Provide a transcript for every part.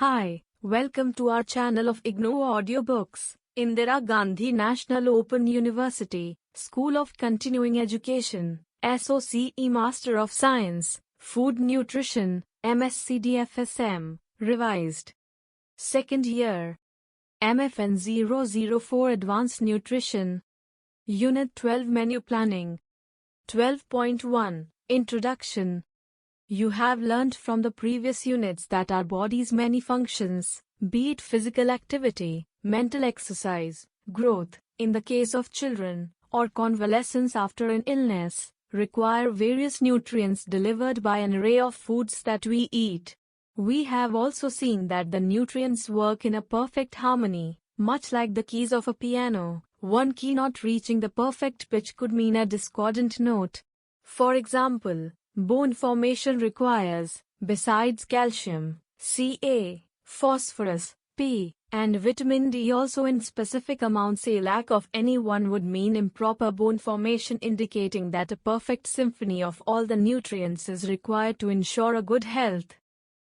Hi, welcome to our channel of IGNOU audiobooks. Indira Gandhi National Open University, School of Continuing Education, SOCE Master of Science, Food Nutrition, MSCDFSM, Revised. Second Year. MFN-004 Advanced Nutrition. Unit-12 Menu Planning. 12.1 Introduction. You have learned from the previous units that our body's many functions, be it physical activity, mental exercise, growth, in the case of children, or convalescence after an illness, require various nutrients delivered by an array of foods that we eat. We have also seen that the nutrients work in a perfect harmony, much like the keys of a piano. One key not reaching the perfect pitch could mean a discordant note. For example, bone formation requires, besides calcium, Ca, phosphorus, P, and vitamin D also in specific amounts. A lack of any one would mean improper bone formation, indicating that a perfect symphony of all the nutrients is required to ensure a good health.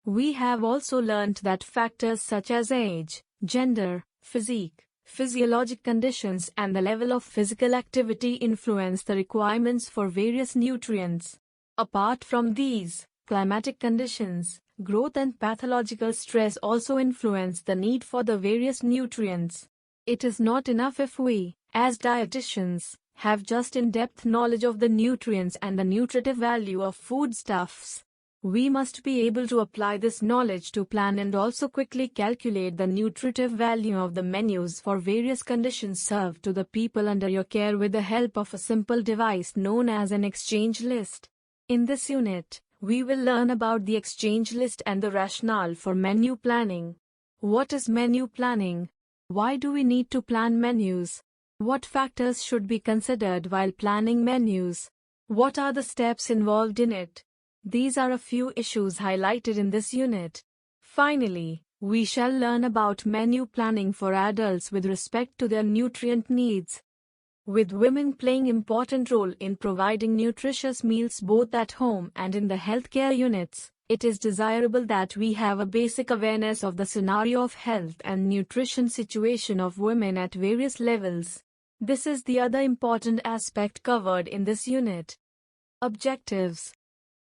We have also learnt that factors such as age, gender, physique, physiologic conditions and the level of physical activity influence the requirements for various nutrients. Apart from these, climatic conditions, growth and pathological stress also influence the need for the various nutrients. It is not enough if we, as dietitians, have just in-depth knowledge of the nutrients and the nutritive value of foodstuffs. We must be able to apply this knowledge to plan and also quickly calculate the nutritive value of the menus for various conditions served to the people under your care with the help of a simple device known as an exchange list. In this unit, we will learn about the exchange list and the rationale for menu planning. What is menu planning? Why do we need to plan menus? What factors should be considered while planning menus? What are the steps involved in it? These are a few issues highlighted in this unit. Finally, we shall learn about menu planning for adults with respect to their nutrient needs. With women playing an important role in providing nutritious meals both at home and in the healthcare units, it is desirable that we have a basic awareness of the scenario of health and nutrition situation of women at various levels. This is the other important aspect covered in this unit. Objectives.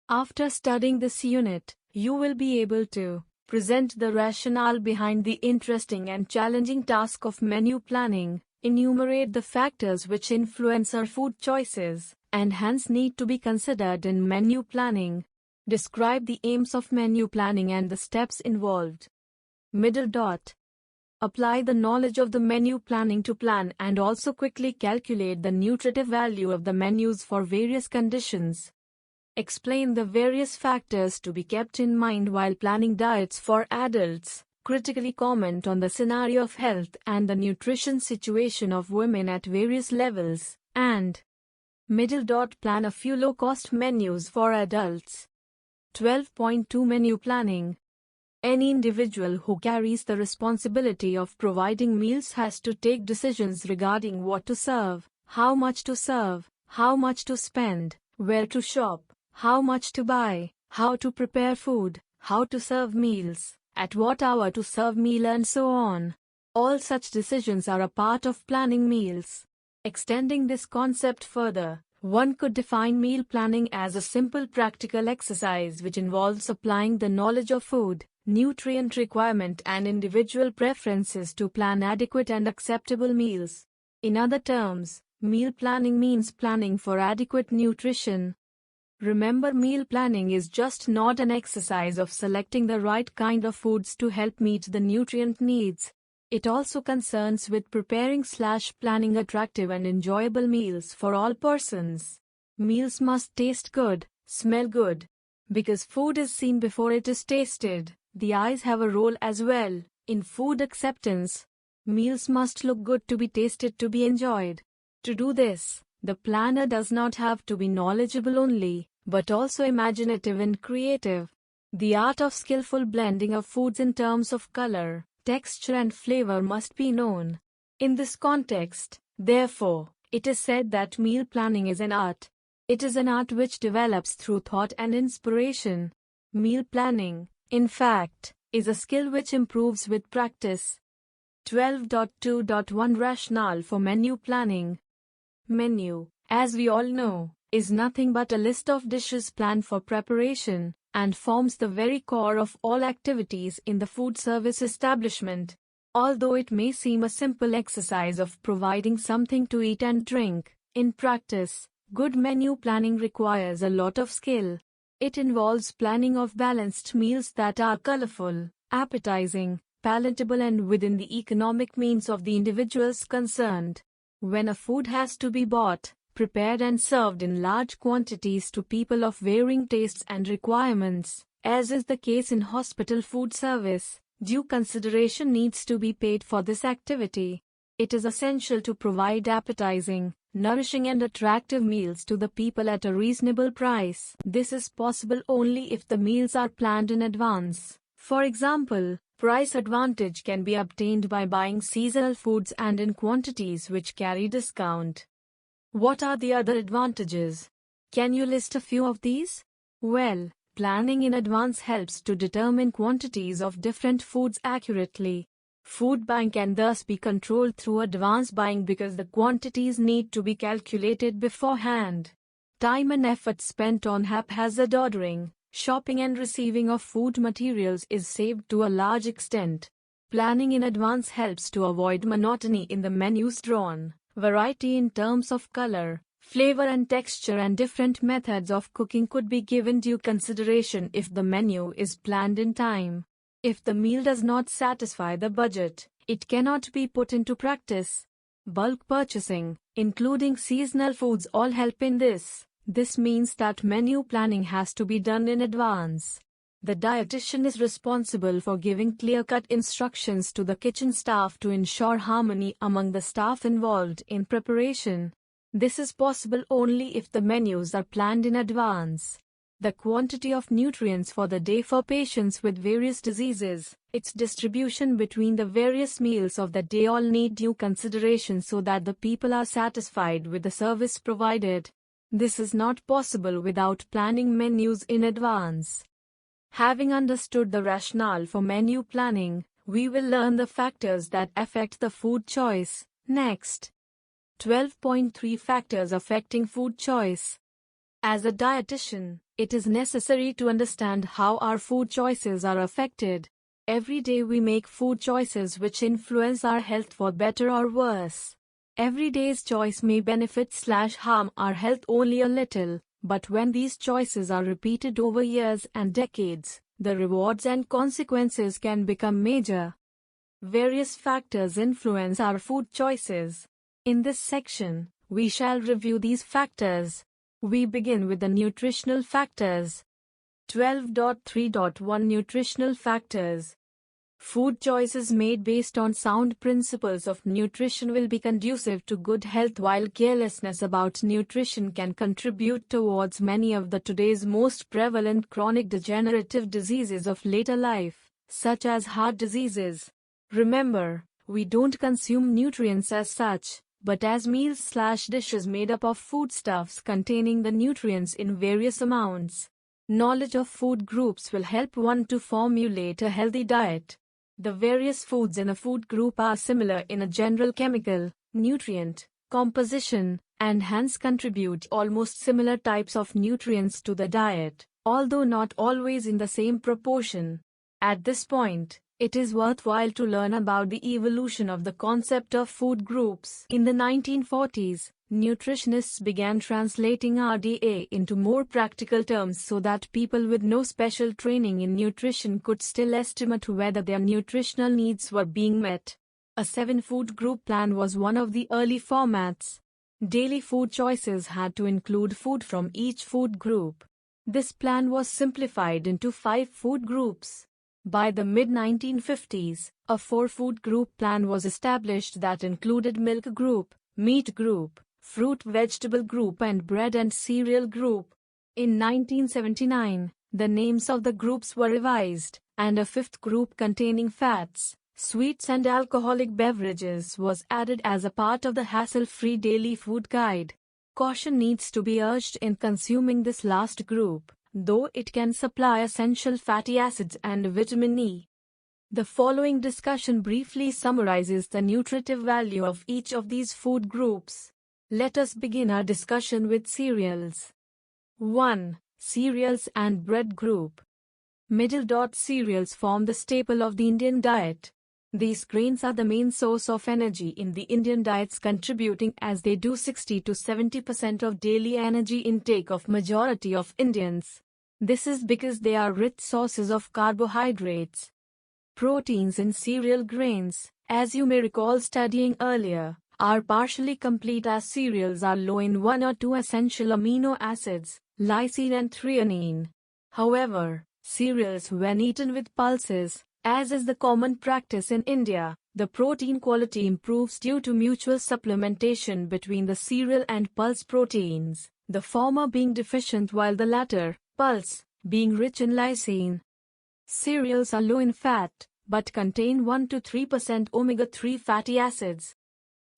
After studying this unit, you will be able to present the rationale behind the interesting and challenging task of menu planning, enumerate the factors which influence our food choices, and hence need to be considered in menu planning. Describe the aims of menu planning and the steps involved. Middle dot. Apply the knowledge of the menu planning to plan and also quickly calculate the nutritive value of the menus for various conditions. Explain the various factors to be kept in mind while planning diets for adults. Critically comment on the scenario of health and the nutrition situation of women at various levels, and middle dot plan a few low-cost menus for adults. 12.2 Menu Planning. Any individual who carries the responsibility of providing meals has to take decisions regarding what to serve, how much to serve, how much to spend, where to shop, how much to buy, how to prepare food, how to serve meals, at what hour to serve meal and so on. All such decisions are a part of planning meals. Extending this concept further, one could define meal planning as a simple practical exercise which involves applying the knowledge of food, nutrient requirement and individual preferences to plan adequate and acceptable meals. In other terms, meal planning means planning for adequate nutrition. Remember, meal planning is just not an exercise of selecting the right kind of foods to help meet the nutrient needs. It also concerns with preparing/planning attractive and enjoyable meals for all persons. Meals must taste good, smell good. Because food is seen before it is tasted, the eyes have a role as well in food acceptance. Meals must look good to be tasted to be enjoyed. To do this, the planner does not have to be knowledgeable only, but also imaginative and creative. The art of skillful blending of foods in terms of color, texture and flavor must be known. In this context, therefore, it is said that meal planning is an art. It is an art which develops through thought and inspiration. Meal planning, in fact, is a skill which improves with practice. 12.2.1 Rationale for menu planning. Menu, as we all know, is nothing but a list of dishes planned for preparation, and forms the very core of all activities in the food service establishment. Although it may seem a simple exercise of providing something to eat and drink, in practice, good menu planning requires a lot of skill. It involves planning of balanced meals that are colorful, appetizing, palatable and within the economic means of the individuals concerned. When a food has to be bought, prepared and served in large quantities to people of varying tastes and requirements, as is the case in hospital food service, due consideration needs to be paid for this activity. It is essential to provide appetizing, nourishing and attractive meals to the people at a reasonable price. This is possible only if the meals are planned in advance. For example, price advantage can be obtained by buying seasonal foods and in quantities which carry discount. What are the other advantages? Can you list a few of these? Well, planning in advance helps to determine quantities of different foods accurately. Food buying can thus be controlled through advance buying because the quantities need to be calculated beforehand. Time and effort spent on haphazard ordering, shopping and receiving of food materials is saved to a large extent. Planning in advance helps to avoid monotony in the menus drawn. Variety in terms of color, flavor and texture and different methods of cooking could be given due consideration if the menu is planned in time. If the meal does not satisfy the budget, it cannot be put into practice. Bulk purchasing, including seasonal foods, all help in this. This means that menu planning has to be done in advance. The dietitian is responsible for giving clear-cut instructions to the kitchen staff to ensure harmony among the staff involved in preparation. This is possible only if the menus are planned in advance. The quantity of nutrients for the day for patients with various diseases, its distribution between the various meals of the day all need due consideration so that the people are satisfied with the service provided. This is not possible without planning menus in advance. Having understood the rationale for menu planning, we will learn the factors that affect the food choice. Next. 12.3 Factors affecting food choice. As a dietitian, it is necessary to understand how our food choices are affected. Every day we make food choices which influence our health for better or worse. Every day's choice may benefit/harm our health only a little, but when these choices are repeated over years and decades, the rewards and consequences can become major. Various factors influence our food choices. In this section, we shall review these factors. We begin with the nutritional factors. 12.3.1 Nutritional factors. Food choices made based on sound principles of nutrition will be conducive to good health, while carelessness about nutrition can contribute towards many of the today's most prevalent chronic degenerative diseases of later life, such as heart diseases. Remember, we don't consume nutrients as such, but as meals/dishes made up of foodstuffs containing the nutrients in various amounts. Knowledge of food groups will help one to formulate a healthy diet. The various foods in a food group are similar in a general chemical, nutrient, composition, and hence contribute almost similar types of nutrients to the diet, although not always in the same proportion. At this point, it is worthwhile to learn about the evolution of the concept of food groups. In the 1940s, nutritionists began translating RDA into more practical terms so that people with no special training in nutrition could still estimate whether their nutritional needs were being met. A 7-food group plan was one of the early formats. Daily food choices had to include food from each food group. This plan was simplified into 5 food groups. By the mid-1950s, a 4-food group plan was established that included milk group, meat group, fruit-vegetable group and bread and cereal group. In 1979, the names of the groups were revised, and a 5th group containing fats, sweets and alcoholic beverages was added as a part of the hassle-free daily food guide. Caution needs to be urged in consuming this last group, though it can supply essential fatty acids and vitamin E. The following discussion briefly summarizes the nutritive value of each of these food groups. Let us begin our discussion with cereals. 1. Cereals and bread group. Cereals form the staple of the Indian diet. These grains are the main source of energy in the Indian diets, contributing as they do 60 to 70% of daily energy intake of majority of Indians. This is because they are rich sources of carbohydrates. Proteins in cereal grains, as you may recall studying earlier, are partially complete as cereals are low in one or two essential amino acids, lysine and threonine. However, cereals when eaten with pulses, as is the common practice in India, the protein quality improves due to mutual supplementation between the cereal and pulse proteins, the former being deficient while the latter, pulse, being rich in lysine. Cereals are low in fat, but contain 1 to 3% omega-3 fatty acids.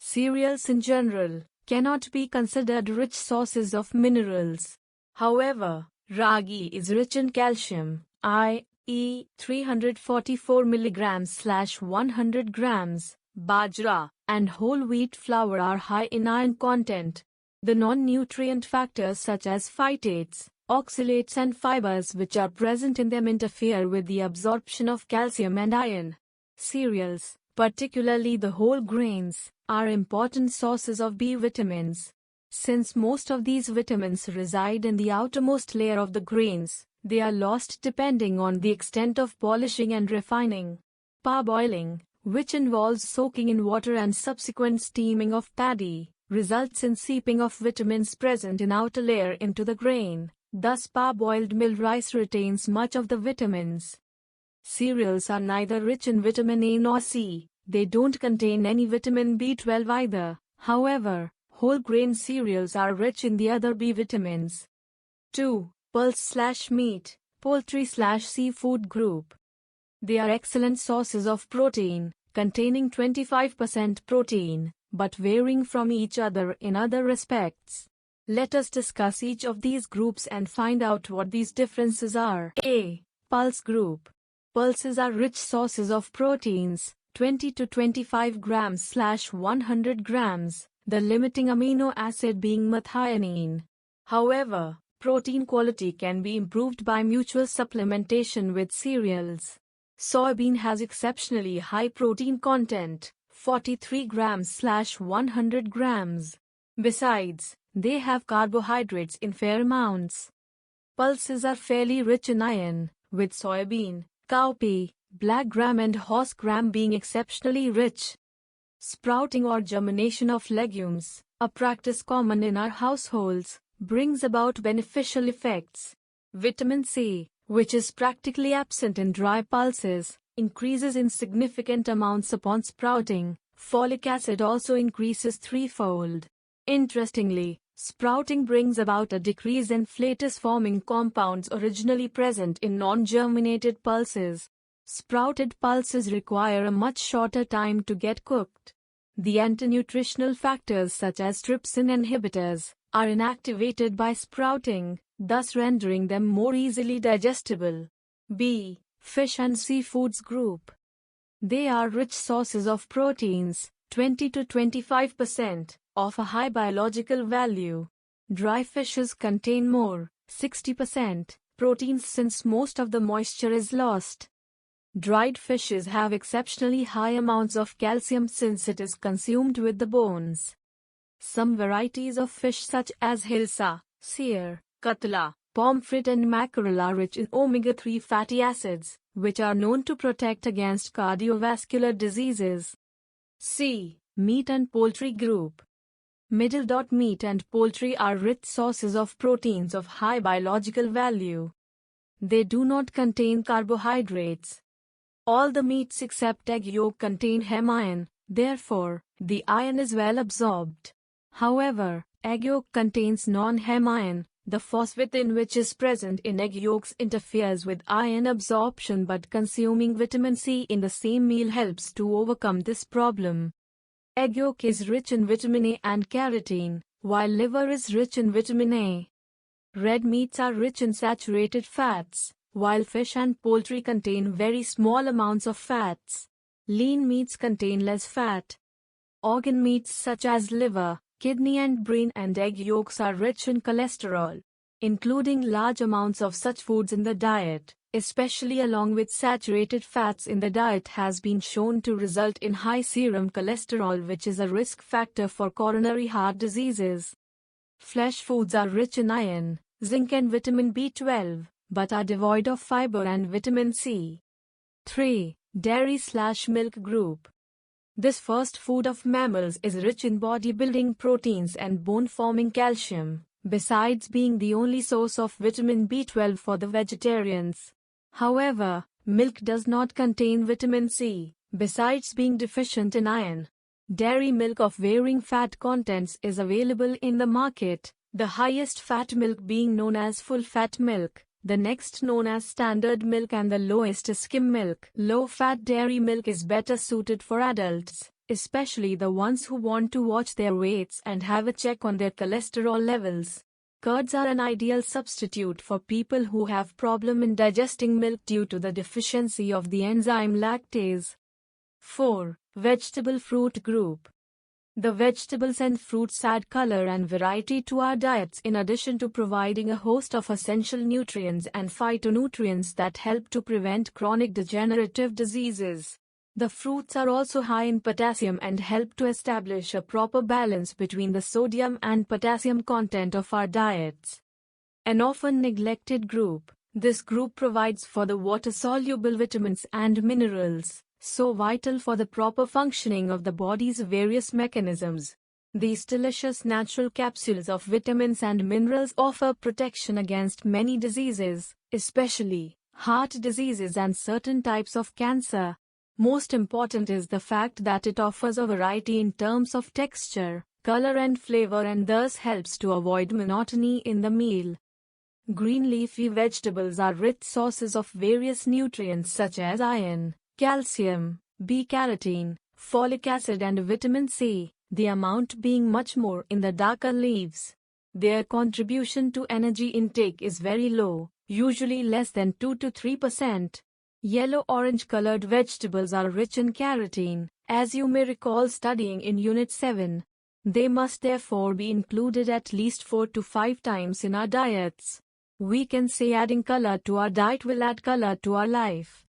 Cereals in general cannot be considered rich sources of minerals. However, ragi is rich in calcium, i.e. 344 mg/100 grams, bajra and whole wheat flour are high in iron content. The non-nutrient factors such as phytates, oxalates and fibers which are present in them interfere with the absorption of calcium and iron. Cereals, particularly the whole grains, are important sources of B vitamins. Since most of these vitamins reside in the outermost layer of the grains, they are lost depending on the extent of polishing and refining. Parboiling, which involves soaking in water and subsequent steaming of paddy, results in seeping of vitamins present in outer layer into the grain. Thus parboiled milled rice retains much of the vitamins. Cereals are neither rich in vitamin A nor C. They don't contain any vitamin B12 either. However, whole grain cereals are rich in the other B vitamins. 2. Pulse/meat, poultry/seafood group. They are excellent sources of protein, containing 25% protein, but varying from each other in other respects. Let us discuss each of these groups and find out what these differences are. A. Pulse group. Pulses are rich sources of proteins, 20 to 25 grams/100 grams, the limiting amino acid being methionine. However, protein quality can be improved by mutual supplementation with cereals. Soybean has exceptionally high protein content, 43 grams/100 grams. Besides, they have carbohydrates in fair amounts. Pulses are fairly rich in iron, with soybean, cowpea, black gram and horse gram being exceptionally rich. Sprouting or germination of legumes, a practice common in our households, brings about beneficial effects. Vitamin C, which is practically absent in dry pulses, increases in significant amounts upon sprouting. Folic acid also increases threefold. Interestingly, sprouting brings about a decrease in flatus-forming compounds originally present in non-germinated pulses. Sprouted pulses require a much shorter time to get cooked. The anti-nutritional factors such as trypsin inhibitors are inactivated by sprouting, thus rendering them more easily digestible. B. Fish and seafoods group. They are rich sources of proteins, 20 to 25%, of a high biological value. Dry fishes contain more, 60%, proteins since most of the moisture is lost. Dried fishes have exceptionally high amounts of calcium since it is consumed with the bones. Some varieties of fish such as hilsa, seer, katla, pomfret and mackerel are rich in omega-3 fatty acids, which are known to protect against cardiovascular diseases. C. Meat and poultry group. Meat and poultry are rich sources of proteins of high biological value. They do not contain carbohydrates. All the meats except egg yolk contain heme iron, therefore, the iron is well absorbed. However, egg yolk contains non-heme iron. The phosphate in which is present in egg yolks interferes with iron absorption, but consuming vitamin C in the same meal helps to overcome this problem. Egg yolk is rich in vitamin A and carotene, while liver is rich in vitamin A. Red meats are rich in saturated fats, while fish and poultry contain very small amounts of fats. Lean meats contain less fat. Organ meats such as liver, kidney and brain and egg yolks are rich in cholesterol. Including large amounts of such foods in the diet, especially along with saturated fats in the diet, has been shown to result in high serum cholesterol, which is a risk factor for coronary heart diseases. Flesh foods are rich in iron, zinc and vitamin B12, but are devoid of fiber and vitamin C. 3. Dairy/milk group. This first food of mammals is rich in bodybuilding proteins and bone-forming calcium, besides being the only source of vitamin B12 for the vegetarians. However, milk does not contain vitamin C, besides being deficient in iron. Dairy milk of varying fat contents is available in the market, the highest fat milk being known as full-fat milk, the next known as standard milk, and the lowest is skim milk. Low-fat dairy milk is better suited for adults, especially the ones who want to watch their weights and have a check on their cholesterol levels. Curds are an ideal substitute for people who have problem in digesting milk due to the deficiency of the enzyme lactase. 4. Vegetable fruit group. The vegetables and fruits add color and variety to our diets in addition to providing a host of essential nutrients and phytonutrients that help to prevent chronic degenerative diseases. The fruits are also high in potassium and help to establish a proper balance between the sodium and potassium content of our diets. An often neglected group, this group provides for the water-soluble vitamins and minerals, so vital for the proper functioning of the body's various mechanisms. These delicious natural capsules of vitamins and minerals offer protection against many diseases, especially heart diseases and certain types of cancer. Most important is the fact that it offers a variety in terms of texture, color and flavor, and thus helps to avoid monotony in the meal. Green leafy vegetables are rich sources of various nutrients such as iron, calcium, B-carotene, folic acid and vitamin C, the amount being much more in the darker leaves. Their contribution to energy intake is very low, usually less than 2 to 3%. Yellow-orange colored vegetables are rich in carotene, as you may recall studying in Unit 7. They must therefore be included at least 4 to 5 times in our diets. We can say adding color to our diet will add color to our life.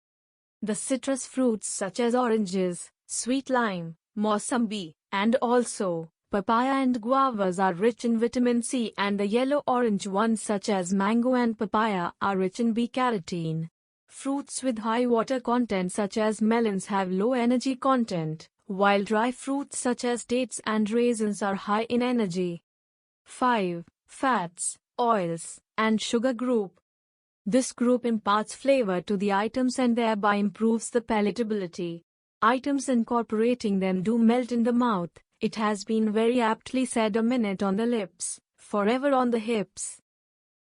The citrus fruits such as oranges, sweet lime, mossambi, and also papaya and guavas are rich in vitamin C, and the yellow-orange ones such as mango and papaya are rich in B-carotene. Fruits with high water content such as melons have low energy content, while dry fruits such as dates and raisins are high in energy. 5. Fats, oils, and sugar group. This group imparts flavor to the items and thereby improves the palatability. Items incorporating them do melt in the mouth. It has been very aptly said, a minute on the lips, forever on the hips.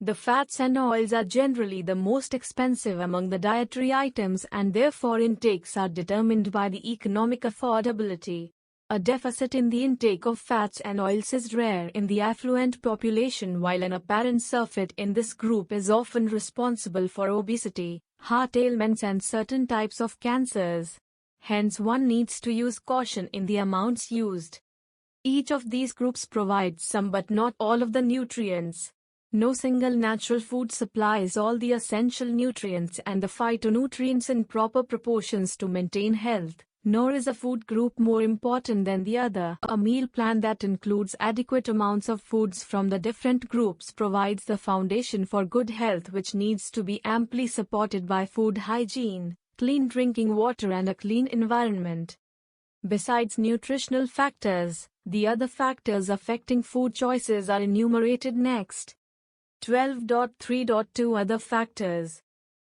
The fats and oils are generally the most expensive among the dietary items, and therefore intakes are determined by the economic affordability. A deficit in the intake of fats and oils is rare in the affluent population, while an apparent surfeit in this group is often responsible for obesity, heart ailments and certain types of cancers. Hence one needs to use caution in the amounts used. Each of these groups provides some but not all of the nutrients. No single natural food supplies all the essential nutrients and the phytonutrients in proper proportions to maintain health, nor is a food group more important than the other. A meal plan that includes adequate amounts of foods from the different groups provides the foundation for good health, which needs to be amply supported by food hygiene, clean drinking water and a clean environment. Besides nutritional factors, the other factors affecting food choices are enumerated next. 12.3.2 Other factors.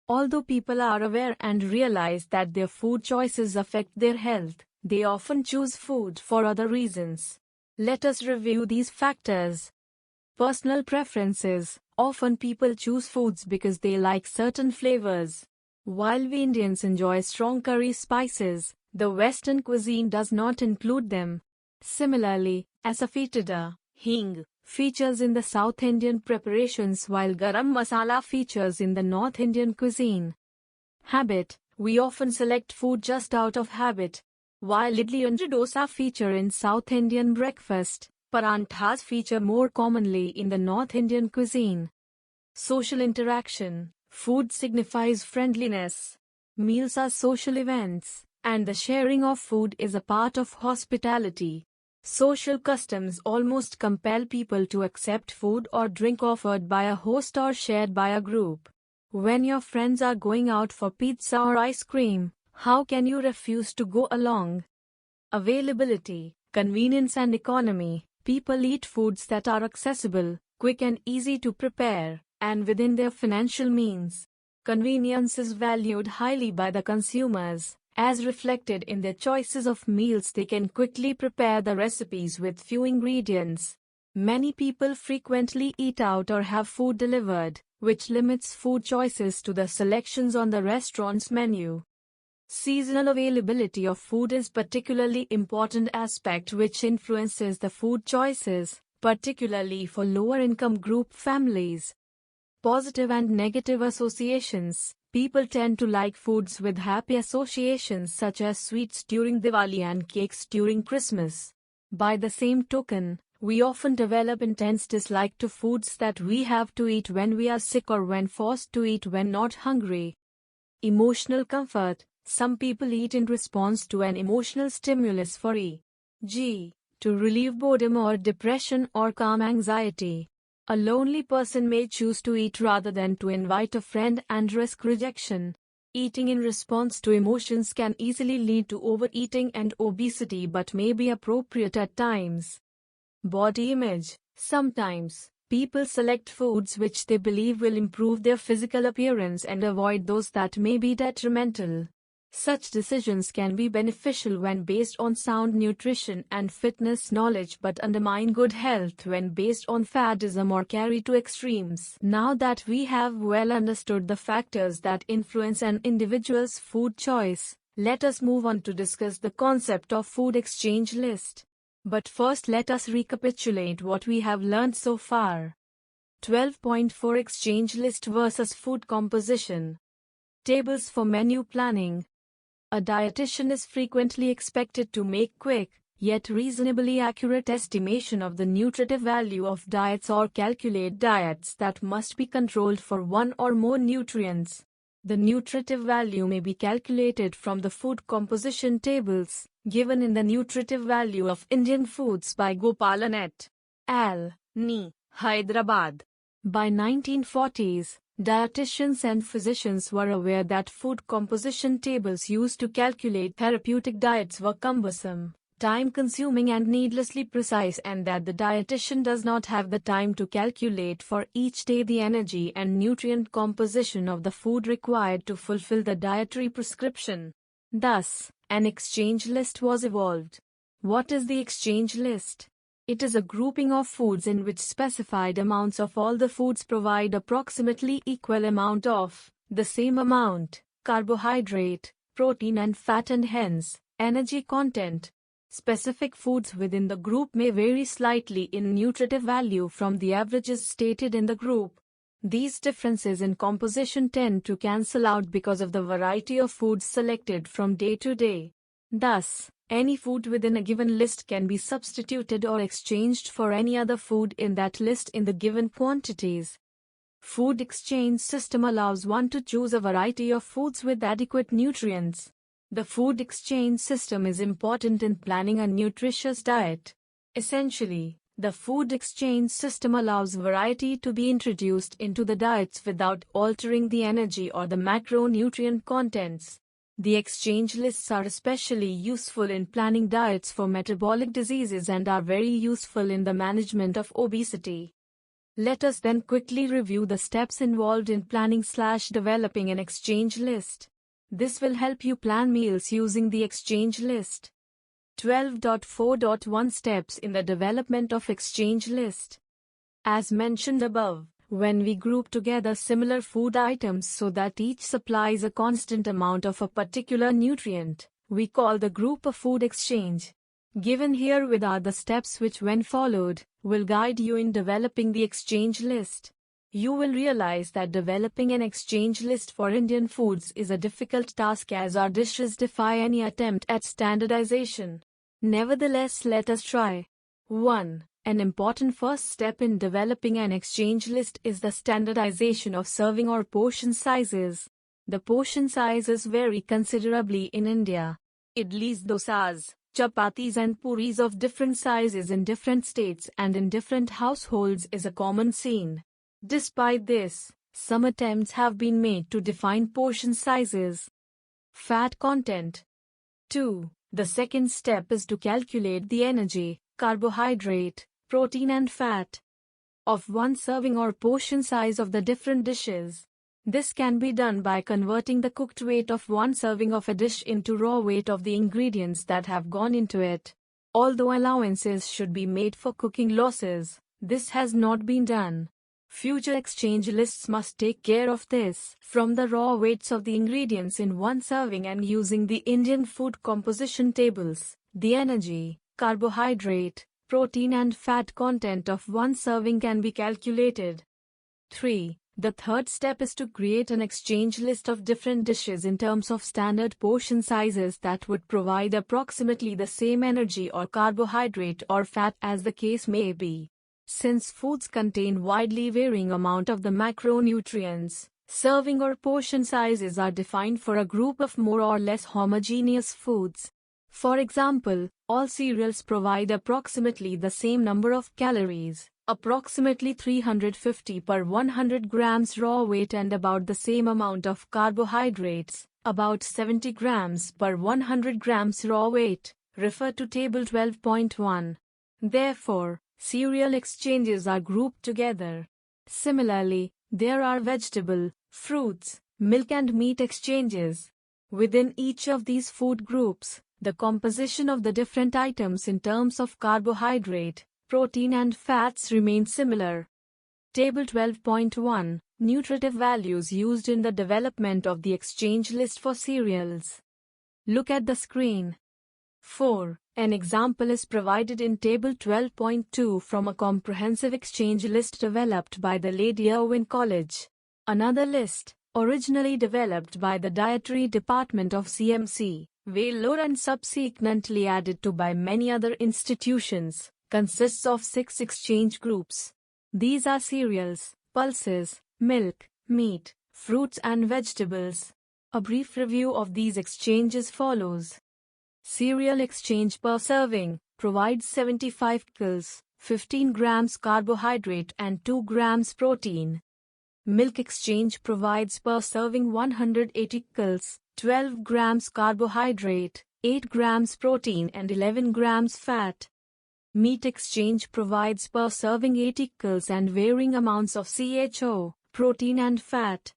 Although people are aware and realize that their food choices affect their health, they often choose food for other reasons. Let us review these factors. Personal preferences. Often people choose foods because they like certain flavors. While we Indians enjoy strong curry spices, the Western cuisine does not include them. Similarly, asafoetida, hing, features in the South Indian preparations while garam masala features in the North Indian cuisine. Habit: we often select food just out of habit. While idli and dosa feature in South Indian breakfast, paranthas feature more commonly in the North Indian cuisine. Social interaction: food signifies friendliness. Meals are social events, and the sharing of food is a part of hospitality. Social customs almost compel people to accept food or drink offered by a host or shared by a group. When your friends are going out for pizza or ice cream, how can you refuse to go along? Availability, convenience and economy: people eat foods that are accessible, quick and easy to prepare, and within their financial means. Convenience is valued highly by the consumers, as reflected in their choices of meals. They can quickly prepare the recipes with few ingredients. Many people frequently eat out or have food delivered, which limits food choices to the selections on the restaurant's menu. Seasonal availability of food is particularly important aspect which influences the food choices, particularly for lower income group families. Positive and negative associations: people tend to like foods with happy associations such as sweets during Diwali and cakes during Christmas. By the same token, we often develop intense dislike to foods that we have to eat when we are sick or when forced to eat when not hungry. Emotional comfort: some people eat in response to an emotional stimulus, for e.g., to relieve boredom or depression or calm anxiety. A lonely person may choose to eat rather than to invite a friend and risk rejection. Eating in response to emotions can easily lead to overeating and obesity but may be appropriate at times. Body image: sometimes, people select foods which they believe will improve their physical appearance and avoid those that may be detrimental. Such decisions can be beneficial when based on sound nutrition and fitness knowledge but undermine good health when based on fadism or carry to extremes. Now that we have well understood the factors that influence an individual's food choice, let us move on to discuss the concept of food exchange list. But first let us recapitulate what we have learned so far. 12.4 Exchange list versus food composition. Tables for menu planning. A dietitian is frequently expected to make quick, yet reasonably accurate estimation of the nutritive value of diets or calculate diets that must be controlled for one or more nutrients. The nutritive value may be calculated from the food composition tables, given in the Nutritive Value of Indian Foods by Gopalan et al., N. Hyderabad. By 1940s, dietitians and physicians were aware that food composition tables used to calculate therapeutic diets were cumbersome, time-consuming and needlessly precise, and that the dietitian does not have the time to calculate for each day the energy and nutrient composition of the food required to fulfill the dietary prescription. Thus, an exchange list was evolved. What is the exchange list? It is a grouping of foods in which specified amounts of all the foods provide approximately equal amount of the same amount, carbohydrate, protein and fat, and hence, energy content. Specific foods within the group may vary slightly in nutritive value from the averages stated in the group. These differences in composition tend to cancel out because of the variety of foods selected from day to day. Thus, any food within a given list can be substituted or exchanged for any other food in that list in the given quantities. Food exchange system allows one to choose a variety of foods with adequate nutrients. The food exchange system is important in planning a nutritious diet. Essentially, the food exchange system allows variety to be introduced into the diets without altering the energy or the macronutrient contents. The exchange lists are especially useful in planning diets for metabolic diseases and are very useful in the management of obesity. Let us then quickly review the steps involved in planning/developing an exchange list. This will help you plan meals using the exchange list. 12.4.1 Steps in the development of exchange list. As mentioned above, when we group together similar food items so that each supplies a constant amount of a particular nutrient, we call the group a food exchange. Given herewith are the steps which, when followed, will guide you in developing the exchange list. You will realize that developing an exchange list for Indian foods is a difficult task, as our dishes defy any attempt at standardization. Nevertheless, let us try. 1. An important first step in developing an exchange list is the standardization of serving or portion sizes. The portion sizes vary considerably in India. Idlis, dosas, chapatis and puris of different sizes in different states and in different households is a common scene. Despite this, some attempts have been made to define portion sizes. Fat content. 2. The second step is to calculate the energy, carbohydrate, protein and fat of one serving or portion size of the different dishes. This can be done by converting the cooked weight of one serving of a dish into raw weight of the ingredients that have gone into it. Although allowances should be made for cooking losses, this has not been done. Future exchange lists must take care of this. From the raw weights of the ingredients in one serving and using the Indian food composition tables, the energy, carbohydrate, protein and fat content of one serving can be calculated. 3. The third step is to create an exchange list of different dishes in terms of standard portion sizes that would provide approximately the same energy or carbohydrate or fat as the case may be. Since foods contain widely varying amount of the macronutrients, serving or portion sizes are defined for a group of more or less homogeneous foods. For example, all cereals provide approximately the same number of calories, approximately 350 per 100 grams raw weight, and about the same amount of carbohydrates, about 70 grams per 100 grams raw weight. Refer to Table 12.1. Therefore, cereal exchanges are grouped together. Similarly, there are vegetable, fruits, milk and meat exchanges. Within each of these food groups, the composition of the different items in terms of carbohydrate, protein and fats remain similar. Table 12.1. Nutritive values used in the development of the exchange list for cereals. Look at the screen. 4. An example is provided in Table 12.2 from a comprehensive exchange list developed by the Lady Irwin College. Another list, originally developed by the Dietary Department of CMC, Vellore and subsequently added to by many other institutions, consists of 6 exchange groups. These are cereals, pulses, milk, meat, fruits and vegetables. A brief review of these exchanges follows. Cereal exchange per serving provides 75 kcal, 15 grams carbohydrate and 2 grams protein. Milk exchange provides per serving 180 kcal, 12 grams carbohydrate, 8 grams protein and 11 grams fat. Meat exchange provides per serving 80 kcal and varying amounts of CHO, protein and fat.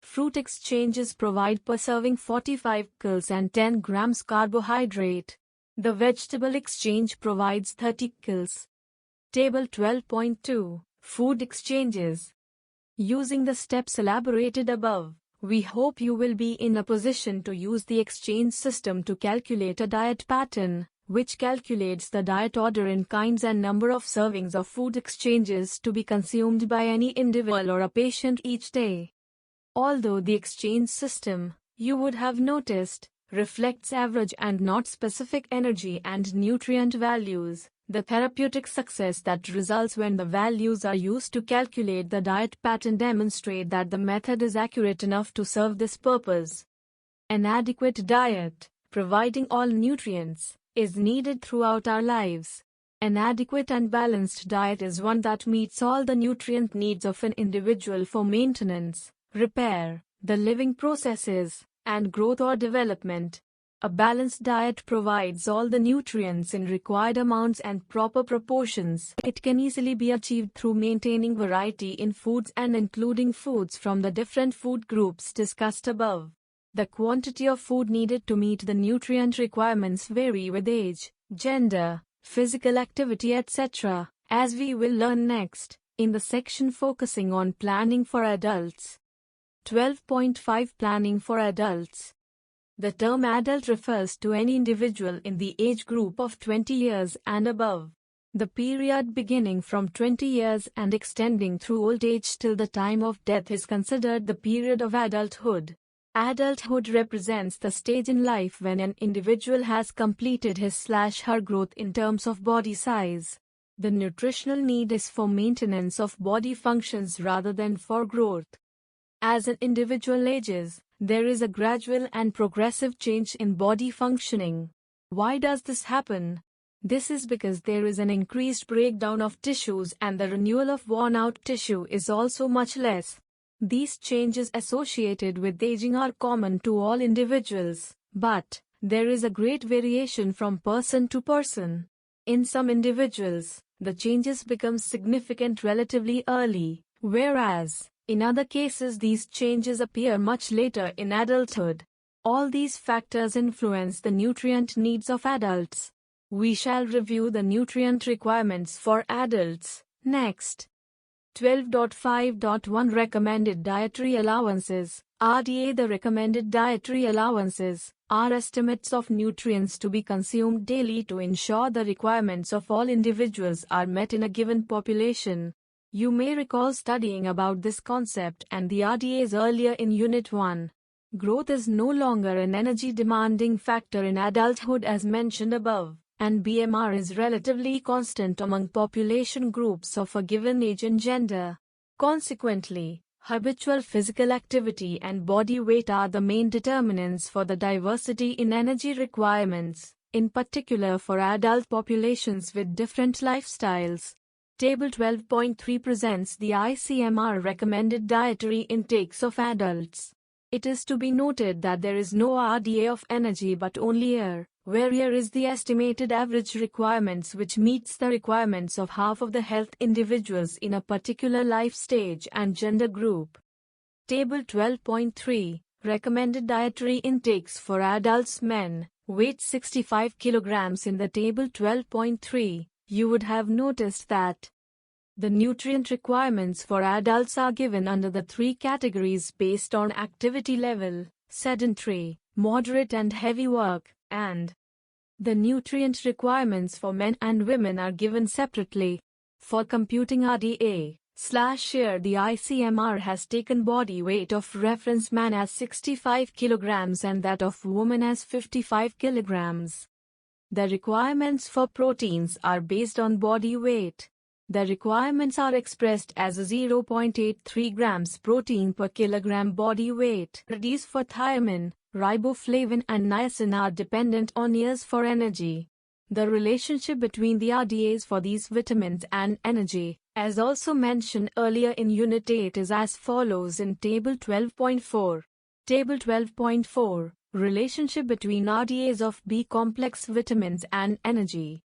Fruit exchanges provide per serving 45 kcal and 10 grams carbohydrate. The vegetable exchange provides 30 kcal. Table 12.2. Food exchanges. Using the steps elaborated above, we hope you will be in a position to use the exchange system to calculate a diet pattern, which calculates the diet order in kinds and number of servings of food exchanges to be consumed by any individual or a patient each day. Although the exchange system, you would have noticed, reflects average and not specific energy and nutrient values, the therapeutic success that results when the values are used to calculate the diet pattern demonstrate that the method is accurate enough to serve this purpose. An adequate diet, providing all nutrients, is needed throughout our lives. An adequate and balanced diet is one that meets all the nutrient needs of an individual for maintenance, repair, the living processes, and growth or development. A balanced diet provides all the nutrients in required amounts and proper proportions. It can easily be achieved through maintaining variety in foods and including foods from the different food groups discussed above. The quantity of food needed to meet the nutrient requirements vary with age, gender, physical activity, etc., as we will learn next, in the section focusing on planning for adults. 12.5 Planning for adults. The term adult refers to any individual in the age group of 20 years and above. The period beginning from 20 years and extending through old age till the time of death is considered the period of adulthood. Adulthood represents the stage in life when an individual has completed his/her growth in terms of body size. The nutritional need is for maintenance of body functions rather than for growth. As an individual ages, there is a gradual and progressive change in body functioning. Why does this happen? This is because there is an increased breakdown of tissues and the renewal of worn-out tissue is also much less. These changes associated with aging are common to all individuals, but there is a great variation from person to person. In some individuals, the changes become significant relatively early, whereas in other cases these changes appear much later in adulthood. All these factors influence the nutrient needs of adults. We shall review the nutrient requirements for adults next. 12.5.1 Recommended Dietary Allowances RDA. The recommended dietary allowances are estimates of nutrients to be consumed daily to ensure the requirements of all individuals are met in a given population. You may recall studying about this concept and the RDAs earlier in Unit 1. Growth is no longer an energy-demanding factor in adulthood as mentioned above, and BMR is relatively constant among population groups of a given age and gender. Consequently, habitual physical activity and body weight are the main determinants for the diversity in energy requirements, in particular for adult populations with different lifestyles. Table 12.3 presents the ICMR recommended dietary intakes of adults. It is to be noted that there is no RDA of energy but only air, where air is the estimated average requirements which meets the requirements of half of the health individuals in a particular life stage and gender group. Table 12.3 Recommended dietary intakes for adults. Men, weight 65 kilograms. In the table 12.3, you would have noticed that the nutrient requirements for adults are given under the three categories based on activity level: sedentary, moderate and heavy work, and the nutrient requirements for men and women are given separately. For computing RDA/year, the ICMR has taken body weight of reference man as 65 kilograms and that of woman as 55 kilograms. The requirements for proteins are based on body weight. The requirements are expressed as 0.83 grams protein per kilogram body weight. RDAs for thiamine, riboflavin and niacin are dependent on years for energy. The relationship between the RDAs for these vitamins and energy, as also mentioned earlier in Unit 8, is as follows in Table 12.4. Table 12.4 Relationship between RDAs of B-complex vitamins and energy.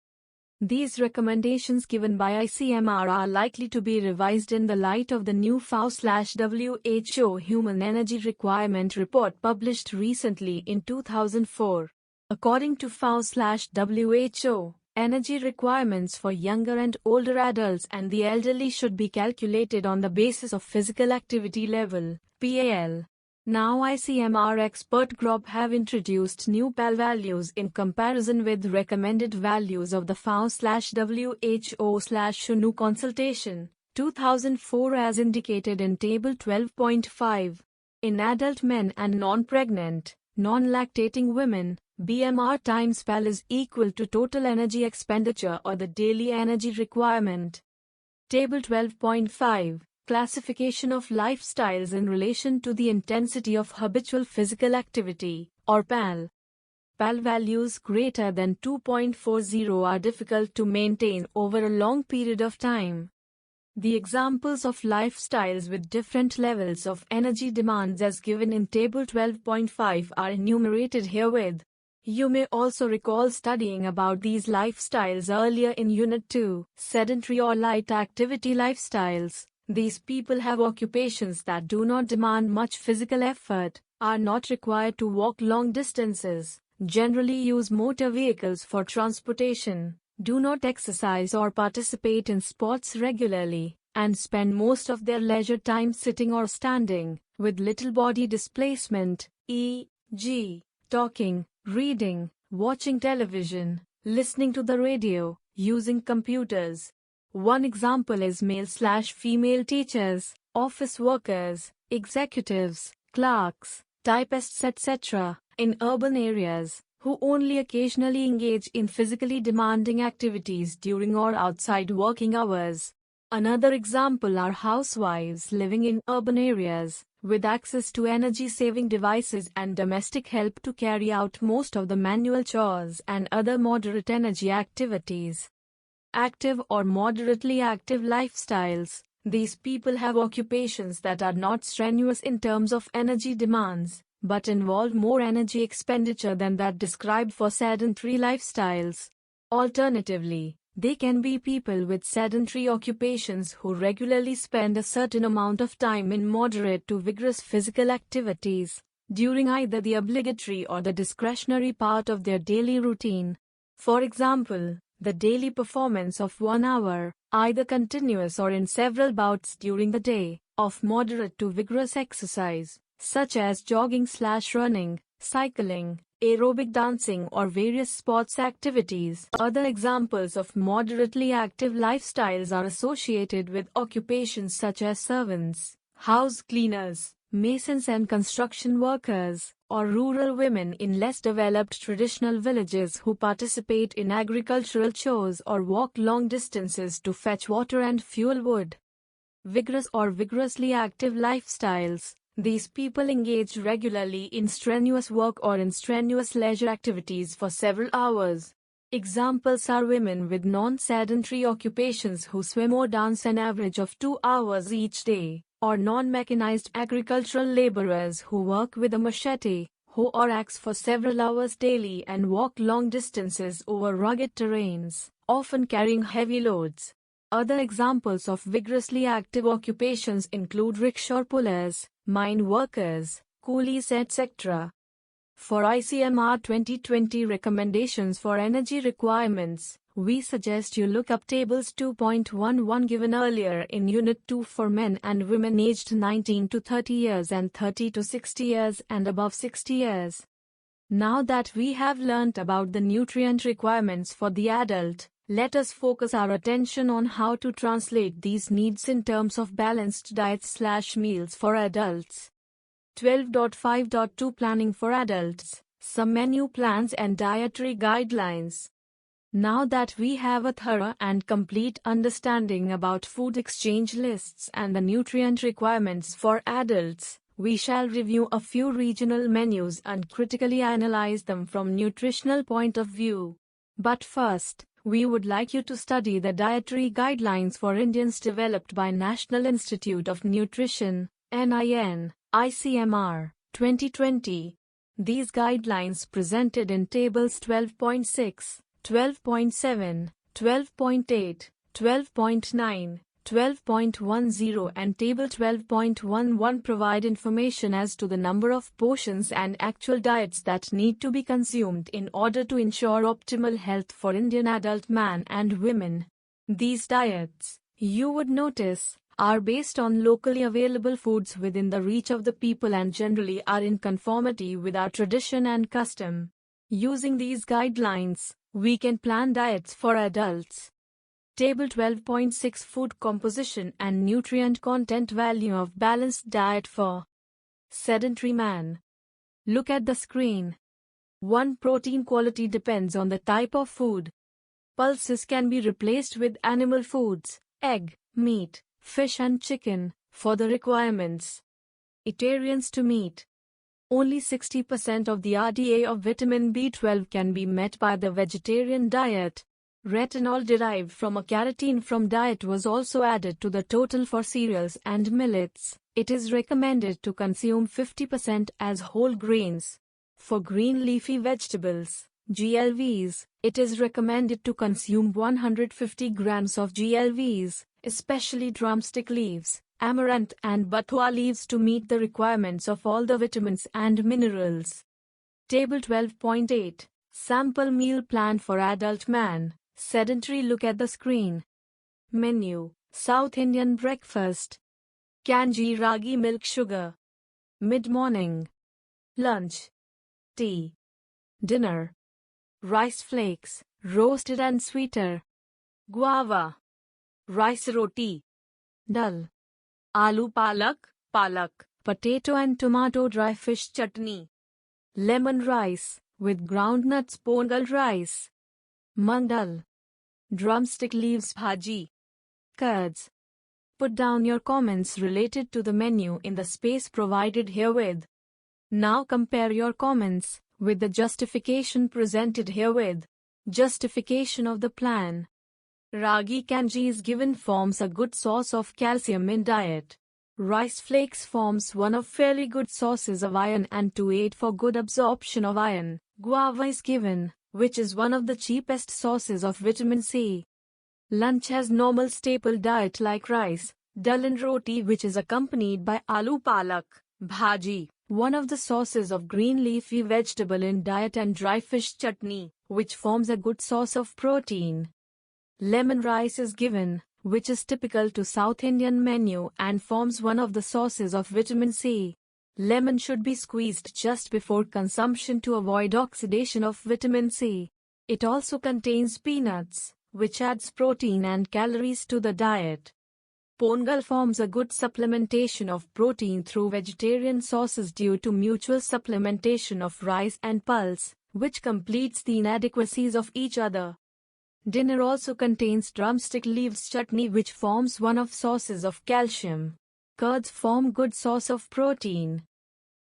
These recommendations given by ICMR are likely to be revised in the light of the new FAO/WHO Human Energy Requirement Report published recently in 2004. According to FAO/WHO, energy requirements for younger and older adults and the elderly should be calculated on the basis of physical activity level, PAL. Now ICMR expert group have introduced new PAL values in comparison with recommended values of the FAO/WHO/IGNOU consultation, 2004 as indicated in Table 12.5. In adult men and non-pregnant, non-lactating women, BMR times PAL is equal to total energy expenditure or the daily energy requirement. Table 12.5 Classification of lifestyles in relation to the intensity of habitual physical activity, or PAL. PAL values greater than 2.40 are difficult to maintain over a long period of time. The examples of lifestyles with different levels of energy demands as given in Table 12.5 are enumerated herewith. You may also recall studying about these lifestyles earlier in Unit 2, sedentary or light activity lifestyles. These people have occupations that do not demand much physical effort, are not required to walk long distances, generally use motor vehicles for transportation, do not exercise or participate in sports regularly, and spend most of their leisure time sitting or standing, with little body displacement, e.g., talking, reading, watching television, listening to the radio, using computers. One example is male/female teachers, office workers, executives, clerks, typists, etc., in urban areas, who only occasionally engage in physically demanding activities during or outside working hours. Another example are housewives living in urban areas, with access to energy-saving devices and domestic help to carry out most of the manual chores and other moderate energy activities. Active or moderately active lifestyles. These people have occupations that are not strenuous in terms of energy demands, but involve more energy expenditure than that described for sedentary lifestyles. Alternatively, they can be people with sedentary occupations who regularly spend a certain amount of time in moderate to vigorous physical activities, during either the obligatory or the discretionary part of their daily routine. For example, the daily performance of 1 hour, either continuous or in several bouts during the day, of moderate to vigorous exercise, such as jogging/running, cycling, aerobic dancing or various sports activities. Other examples of moderately active lifestyles are associated with occupations such as servants, house cleaners, masons and construction workers, or rural women in less developed traditional villages who participate in agricultural chores or walk long distances to fetch water and fuel wood. Vigorous or vigorously active lifestyles. These people engage regularly in strenuous work or in strenuous leisure activities for several hours. Examples are women with non-sedentary occupations who swim or dance an average of 2 hours each day, or non-mechanized agricultural laborers who work with a machete, hoe or axe for several hours daily and walk long distances over rugged terrains, often carrying heavy loads. Other examples of vigorously active occupations include rickshaw pullers, mine workers, coolies, etc. For ICMR 2020 recommendations for energy requirements, we suggest you look up tables 2.11 given earlier in Unit 2 for men and women aged 19 to 30 years and 30 to 60 years and above 60 years. Now that we have learnt about the nutrient requirements for the adult, let us focus our attention on how to translate these needs in terms of balanced diets/meals for adults. 12.5.2 Planning for Adults, Some Menu Plans and Dietary Guidelines. Now that we have a thorough and complete understanding about food exchange lists and the nutrient requirements for adults, we shall review a few regional menus and critically analyze them from nutritional point of view. But first, we would like you to study the dietary guidelines for Indians developed by National Institute of Nutrition, NIN, ICMR, 2020. These guidelines presented in tables 12.6, 12.7, 12.8, 12.9, 12.10 and table 12.11 provide information as to the number of portions and actual diets that need to be consumed in order to ensure optimal health for Indian adult man and women. These diets, you would notice, are based on locally available foods within the reach of the people and generally are in conformity with our tradition and custom. Using these guidelines, we can plan diets for adults. Table 12.6 Food Composition and Nutrient Content Value of Balanced Diet for Sedentary Man. Look at the screen. 1. Protein quality depends on the type of food. Pulses can be replaced with animal foods, egg, meat, fish and chicken, for the requirements. Itarians to meat. Only 60% of the RDA of vitamin B12 can be met by the vegetarian diet. Retinol derived from a carotene from diet was also added to the total for cereals and millets. It is recommended to consume 50% as whole grains. For green leafy vegetables, GLVs, it is recommended to consume 150 grams of GLVs, especially drumstick leaves, amaranth and bathua leaves to meet the requirements of all the vitamins and minerals. Table 12.8 Sample Meal Plan for Adult Man. Sedentary. Look at the screen. Menu: South Indian breakfast. Kanji ragi milk sugar. Mid-morning. Lunch: tea, Dinner. Rice flakes, roasted and sweeter. Guava. Rice roti. Dal. Aloo palak, potato and tomato dry fish chutney. Lemon rice, with groundnuts pongal rice. Mung dal. Drumstick leaves bhaji. Curds. Put down your comments related to the menu in the space provided herewith. Now compare your comments with the justification presented herewith. Justification of the plan. Ragi kanji is given forms a good source of calcium in diet. Rice flakes forms one of fairly good sources of iron and to aid for good absorption of iron. Guava is given, which is one of the cheapest sources of vitamin C. Lunch has normal staple diet like rice, dal and roti which is accompanied by aloo palak, bhaji, one of the sources of green leafy vegetable in diet and dry fish chutney, which forms a good source of protein. Lemon rice is given, which is typical to South Indian menu and forms one of the sources of vitamin C. Lemon should be squeezed just before consumption to avoid oxidation of vitamin C. It also contains peanuts, which adds protein and calories to the diet. Pongal forms a good supplementation of protein through vegetarian sources due to mutual supplementation of rice and pulse, which completes the inadequacies of each other. Dinner also contains drumstick leaves chutney which forms one of sources of calcium. Curds form good source of protein.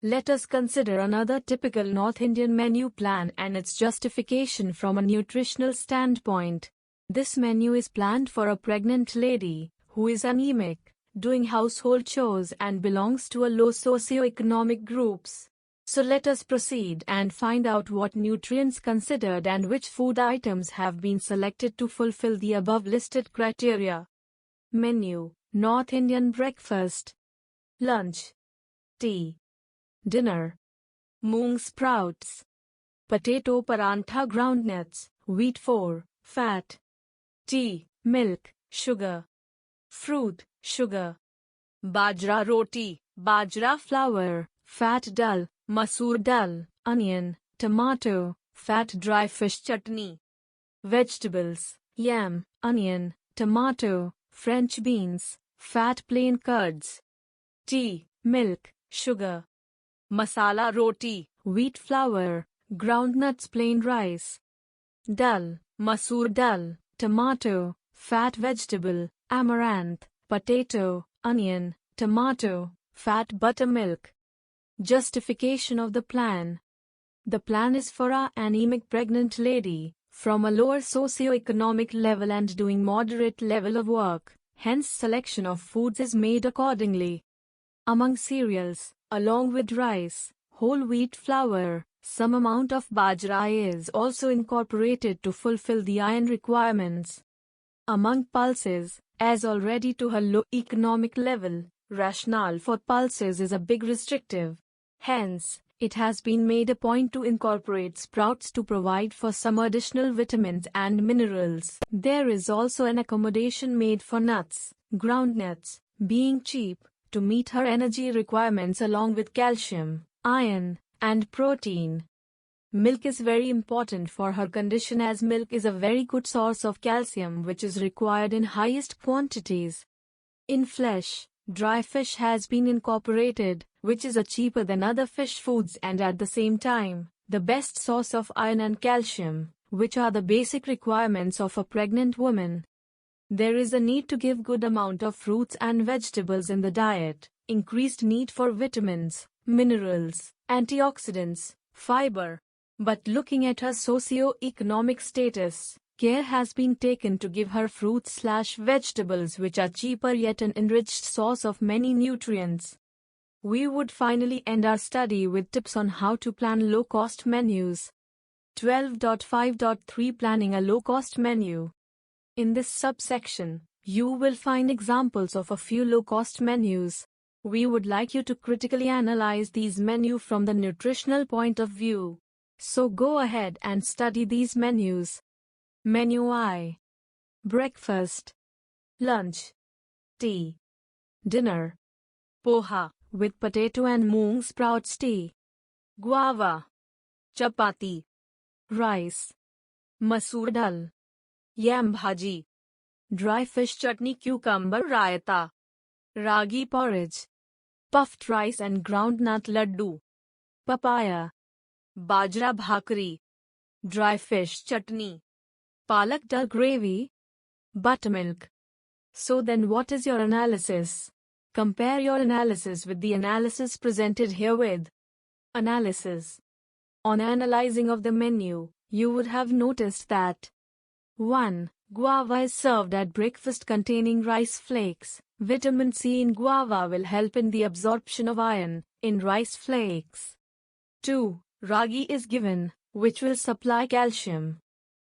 Let us consider another typical North Indian menu plan and its justification from a nutritional standpoint. This menu is planned for a pregnant lady who is anemic, doing household chores and belongs to a low socio-economic groups. So let us proceed and find out what nutrients considered and which food items have been selected to fulfill the above listed criteria. Menu: North Indian breakfast. Lunch: tea. Dinner: moong sprouts. Potato parantha groundnuts, wheat 4, fat. Tea, milk, sugar. Fruit, sugar. Bajra roti, bajra flour, fat dal, masoor dal, onion, tomato, fat dry fish chutney. Vegetables: yam, onion, tomato, French beans, fat plain curds. Tea, milk, sugar. Masala roti, wheat flour, groundnuts plain rice. Dal, masoor dal, tomato, fat vegetable, amaranth, potato, onion, tomato, fat buttermilk. Justification of the plan. The plan is for an anemic pregnant lady, from a lower socio-economic level and doing moderate level of work, hence selection of foods is made accordingly. Among cereals, along with rice, whole wheat flour, some amount of bajra is also incorporated to fulfill the iron requirements. Among pulses, as already to her low economic level, rationale for pulses is a big restrictive. Hence, it has been made a point to incorporate sprouts to provide for some additional vitamins and minerals. There is also an accommodation made for nuts, groundnuts, being cheap, to meet her energy requirements along with calcium, iron, and protein. Milk is very important for her condition as milk is a very good source of calcium which is required in highest quantities. In flesh, dry fish has been incorporated, which is a cheaper than other fish foods and at the same time, the best source of iron and calcium, which are the basic requirements of a pregnant woman. There is a need to give good amount of fruits and vegetables in the diet, increased need for vitamins, minerals, antioxidants, fiber. But looking at her socio-economic status, care has been taken to give her fruits/vegetables which are cheaper yet an enriched source of many nutrients. We would finally end our study with tips on how to plan low-cost menus. 12.5.3 Planning a low-cost menu. In this subsection, you will find examples of a few low-cost menus. We would like you to critically analyze these menus from the nutritional point of view. So go ahead and study these menus. Menu I. Breakfast. Lunch. Tea. Dinner. Poha, with potato and moong sprouts tea. Guava. Chapati, rice, masoor dal, yam bhaji, dry fish chutney, cucumber raita, ragi porridge, puffed rice and groundnut laddu, papaya, bajra bhakri, dry fish chutney, palak dal gravy, buttermilk. So then what is your analysis? Compare your analysis with the analysis presented herewith. Analysis. On analyzing of the menu, you would have noticed that 1. Guava is served at breakfast containing rice flakes. Vitamin C in guava will help in the absorption of iron in rice flakes. 2. Ragi is given, which will supply calcium.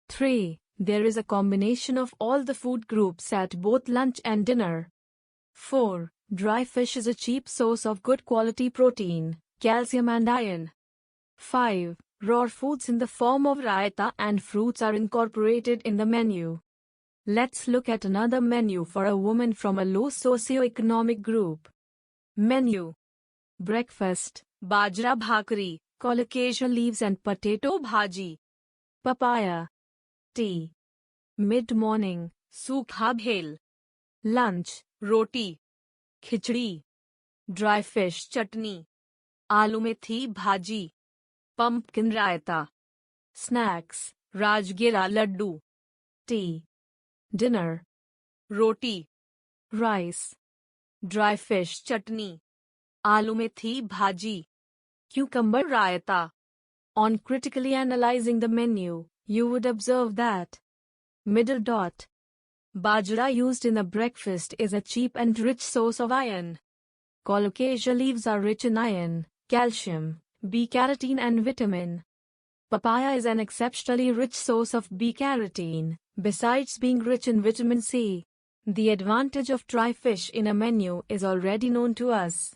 3. There is a combination of all the food groups at both lunch and dinner. 4. Dry fish is a cheap source of good quality protein, calcium and iron. 5. Raw foods in the form of raita and fruits are incorporated in the menu. Let's look at another menu for a woman from a low socio-economic group. Menu. Breakfast, bajra bhakri, colocasia leaves and potato bhaji. Papaya. Tea. Mid-morning, sukha bhel. Lunch, roti, khichdi, dry fish chutney, aloo methi bhaji, pumpkin raita. Snacks, rajgira laddu. Tea. Dinner. Roti, rice, dry fish chutney, aloo methi bhaji, cucumber raita. On critically analyzing the menu, you would observe that middle dot. Bajra used in a breakfast is a cheap and rich source of iron. Colocasia leaves are rich in iron, calcium, B-carotene and vitamin. Papaya is an exceptionally rich source of B-carotene, besides being rich in vitamin C. The advantage of dry fish in a menu is already known to us.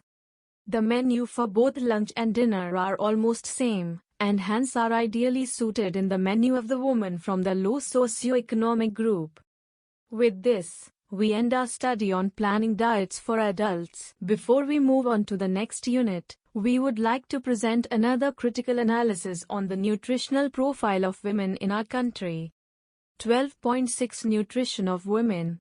The menu for both lunch and dinner are almost same, and hence are ideally suited in the menu of the woman from the low socio-economic group. With this, we end our study on planning diets for adults. Before we move on to the next unit, we would like to present another critical analysis on the nutritional profile of women in our country. 12.6 Nutrition of Women.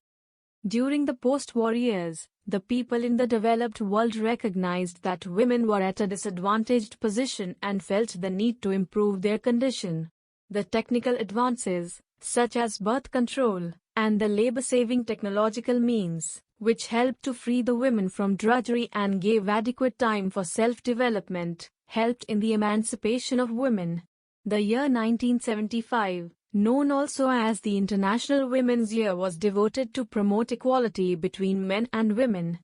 During the post-war years, the people in the developed world recognized that women were at a disadvantaged position and felt the need to improve their condition. The technical advances, such as birth control, and the labor-saving technological means, which helped to free the women from drudgery and gave adequate time for self-development, helped in the emancipation of women. The year 1975, known also as the International Women's Year, was devoted to promote equality between men and women.